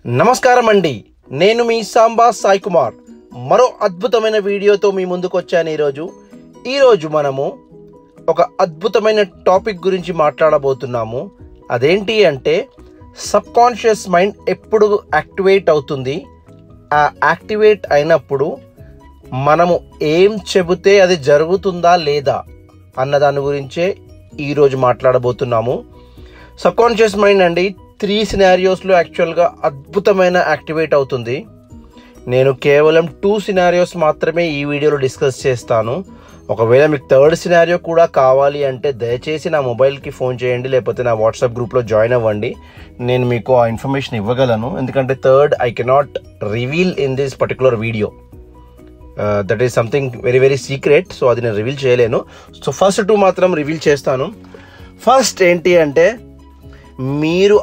నమస్కారం అండి, నేను మీ సాంబా సాయి కుమార్ మరో అద్భుతమైన వీడియోతో మీ ముందుకు వచ్చాను. ఈరోజు మనము ఒక అద్భుతమైన టాపిక్ గురించి మాట్లాడబోతున్నాము. అదేంటి అంటే సబ్ కాన్షియస్ మైండ్ ఎప్పుడు యాక్టివేట్ అవుతుంది, ఆ యాక్టివేట్ అయినప్పుడు మనము ఏం చెబితే అది జరుగుతుందా లేదా అన్న దాని గురించే ఈరోజు మాట్లాడబోతున్నాము. సబ్ కాన్షియస్ మైండ్ అండి 3 సినారియోస్లో యాక్చువల్గా అద్భుతమైన యాక్టివేట్ అవుతుంది. నేను కేవలం 2 సినారియోస్ మాత్రమే ఈ వీడియోలో డిస్కస్ చేస్తాను. ఒకవేళ మీకు 3rd సినారియో కూడా కావాలి అంటే దయచేసి నా మొబైల్కి ఫోన్ చేయండి, లేకపోతే నా వాట్సాప్ గ్రూప్లో జాయిన్ అవ్వండి. నేను మీకు ఆ ఇన్ఫర్మేషన్ ఇవ్వగలను. ఎందుకంటే 3rd I cannot reveal in this particular video. That is something very very secret. So అది నేను రివీల్ చేయలేను. సో ఫస్ట్ 2 మాత్రం రివీల్ చేస్తాను. ఫస్ట్ ఏంటి అంటే మీరు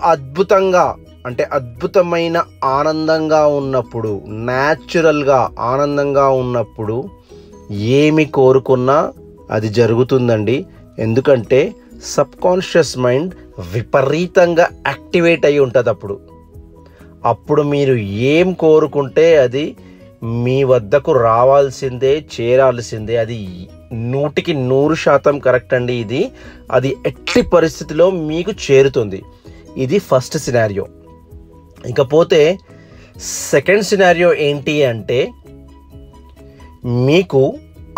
అద్భుతమైన ఆనందంగా ఉన్నప్పుడు, న్యాచురల్గా ఆనందంగా ఉన్నప్పుడు ఏమి కోరుకున్నా అది జరుగుతుందండి. ఎందుకంటే సబ్ కాన్షియస్ మైండ్ విపరీతంగా యాక్టివేట్ అయి ఉంటుంది. అప్పుడు మీరు ఏం కోరుకుంటే అది మీ వద్దకు రావాల్సిందే, చేరాల్సిందే. అది 100కి 100% కరెక్ట్ అండి. అది ఎట్టి పరిస్థితిలో మీకు చేరుతుంది. ఇది ఫస్ట్ సినారియో. ఇకపోతే సెకండ్ సినారియో ఏంటి అంటే మీకు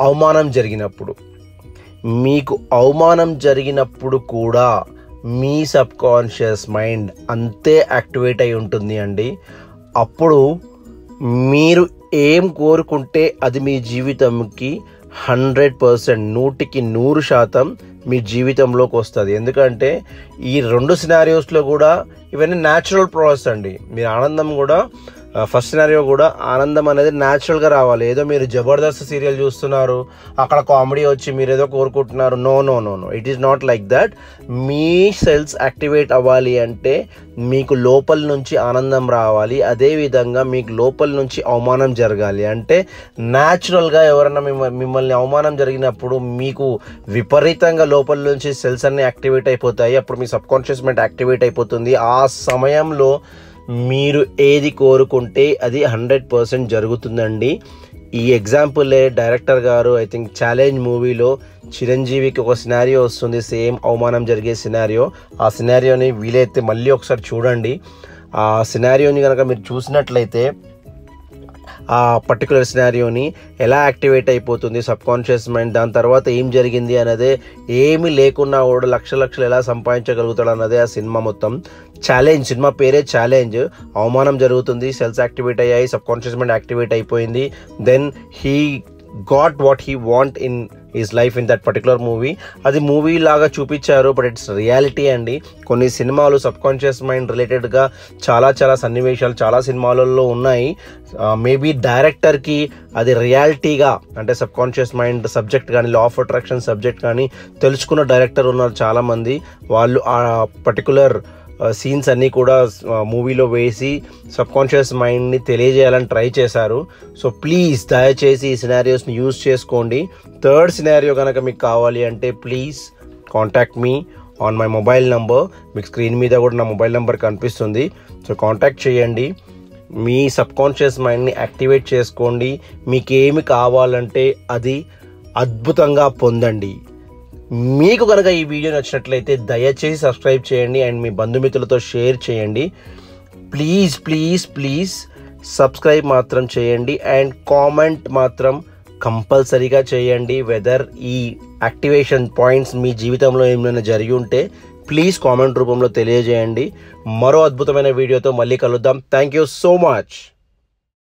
అవమానం జరిగినప్పుడు కూడా మీ సబ్ కాన్షియస్ మైండ్ అంతే యాక్టివేట్ అయి ఉంటుంది అండి. అప్పుడు మీరు ఏం కోరుకుంటే అది మీ జీవితంకి 100%, 100కి 100% మీ జీవితంలోకి వస్తుంది. ఎందుకంటే ఈ 2 సినారియోస్లో కూడా ఇవన్నీ న్యాచురల్ ప్రాసెస్ అండి. మీరు ఆనందం కూడా ఫస్ట్ సినారియో కూడా ఆనందం అనేది న్యాచురల్గా రావాలి. ఏదో మీరు జబర్దస్త్ సీరియల్ చూస్తున్నారు, అక్కడ కామెడీ వచ్చి మీరు ఏదో కోరుకుంటున్నారు. No, it is not like that. మీ సెల్స్ యాక్టివేట్ అవ్వాలి అంటే మీకు లోపల నుంచి ఆనందం రావాలి. అదేవిధంగా మీకు లోపల నుంచి అవమానం జరగాలి. అంటే న్యాచురల్గా ఎవరైనా మిమ్మల్ని అవమానం జరిగినప్పుడు మీకు విపరీతంగా లోపల నుంచి సెల్స్ అన్నీ యాక్టివేట్ అయిపోతాయి. అప్పుడు మీ సబ్ కాన్షియస్ మైండ్ యాక్టివేట్ అయిపోతుంది. ఆ సమయంలో మీరు ఏది కోరుకుంటే అది 100% జరుగుతుందండి. ఈ ఎగ్జాంపులే డైరెక్టర్ గారు ఐ థింక్ ఛాలెంజ్ మూవీలో చిరంజీవికి ఒక సినారియో వస్తుంది, సేమ్ అవమానం జరిగే సినారియో. ఆ సినారియోని వీలైతే మళ్ళీ ఒకసారి చూడండి. ఆ సినారియోని కనుక మీరు చూసినట్లయితే ఆ పర్టికులర్ సినారియోని ఎలా యాక్టివేట్ అయిపోతుంది సబ్ కాన్షియస్ మైండ్, దాని తర్వాత ఏం జరిగింది అన్నదే, ఏమీ లేకున్నా కూడా లక్షలు ఎలా సంపాదించగలుగుతాడు అన్నదే ఆ సినిమా మొత్తం. ఛాలెంజ్, సినిమా పేరే ఛాలెంజ్. అవమానం జరుగుతుంది, సెల్స్ యాక్టివేట్ అయ్యాయి, సబ్ కాన్షియస్ మైండ్ యాక్టివేట్ అయిపోయింది. Then he got what he want in his life in that particular movie. అది మూవీ లాగా చూపించారు, బట్ ఇట్స్ రియాలిటీ అండి. కొన్ని సినిమాలు సబ్ కాన్షియస్ మైండ్ రిలేటెడ్గా చాలా సన్నివేశాలు చాలా సినిమాలలో ఉన్నాయి. మేబీ డైరెక్టర్కి అది రియాలిటీగా, అంటే సబ్ కాన్షియస్ మైండ్ సబ్జెక్ట్ కానీ, లా ఆఫ్ అట్రాక్షన్ సబ్జెక్ట్ కానీ తెలుసుకున్న డైరెక్టర్ ఉన్నారు చాలామంది. వాళ్ళు ఆ పర్టికులర్ సీన్స్ అన్నీ కూడా మూవీలో వేసి సబ్ కాన్షియస్ మైండ్ని తెలియజేయాలని ట్రై చేశారు. సో ప్లీజ్ దయచేసి ఈ సినారియోస్ని యూజ్ చేసుకోండి. 3rd సినారియో కనుక మీకు కావాలి అంటే please contact me on my mobile number. మీకు స్క్రీన్ మీద కూడా నా మొబైల్ నెంబర్ కనిపిస్తుంది. సో కాంటాక్ట్ చేయండి. మీ సబ్ కాన్షియస్ మైండ్ని యాక్టివేట్ చేసుకోండి. మీకు ఏమి కావాలంటే అది అద్భుతంగా పొందండి. మీకు కనుక ఈ వీడియో నచ్చినట్లయితే దయచేసి సబ్స్క్రైబ్ చేయండి అండ్ మీ బంధుమిత్రులతో షేర్ చేయండి. ప్లీజ్ సబ్స్క్రైబ్ మాత్రం చేయండి అండ్ కామెంట్ మాత్రం కంపల్సరీగా చేయండి. వెదర్ ఈ యాక్టివేషన్ పాయింట్స్ మీ జీవితంలో ఏమైనా జరిగి ఉంటే ప్లీజ్ కామెంట్ రూపంలో తెలియజేయండి. మరో అద్భుతమైన వీడియోతో మళ్ళీ కలుద్దాం. Thank you so much.